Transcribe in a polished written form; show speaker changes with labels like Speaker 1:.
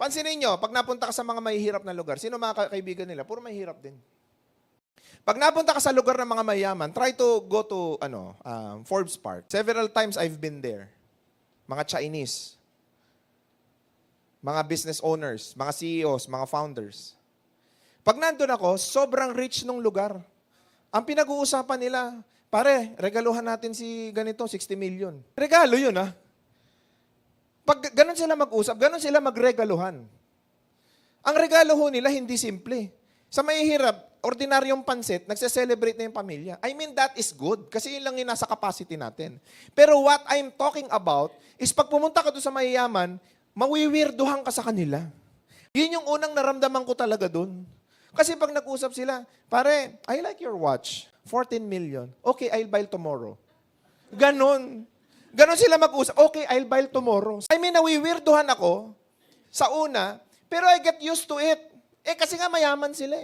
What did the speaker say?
Speaker 1: Pansinin nyo, pag napunta ka sa mga mahihirap na lugar, sino mga kaibigan nila? Puro mahihirap din. Pag napunta ka sa lugar ng mga mayaman, try to go to Forbes Park. Several times I've been there. Mga Chinese, mga business owners, mga CEOs, mga founders. Pag nandun ako, sobrang rich nung lugar. Ang pinag-uusapan nila, pare, regaluhan natin si ganito, 60 million. Regalo yun, ha? Pag ganun sila mag-usap, ganun sila magregaluhan. Ang regalo ho nila, hindi simple. Sa mahihirap, ordinaryong pansit, nagse-celebrate na yung pamilya. I mean, that is good. Kasi yun lang yung nasa capacity natin. Pero what I'm talking about is pag pumunta ka doon sa mayayaman, mawiwirduhan ka sa kanila. Yun yung unang naramdaman ko talaga doon. Kasi pag nag-usap sila, pare, I like your watch. 14 million. Okay, I'll buy tomorrow. Ganon. Ganon sila mag-usap. Okay, I'll buy tomorrow. I mean, nawiwirduhan ako sa una, pero I get used to it. Kasi nga mayaman sila eh.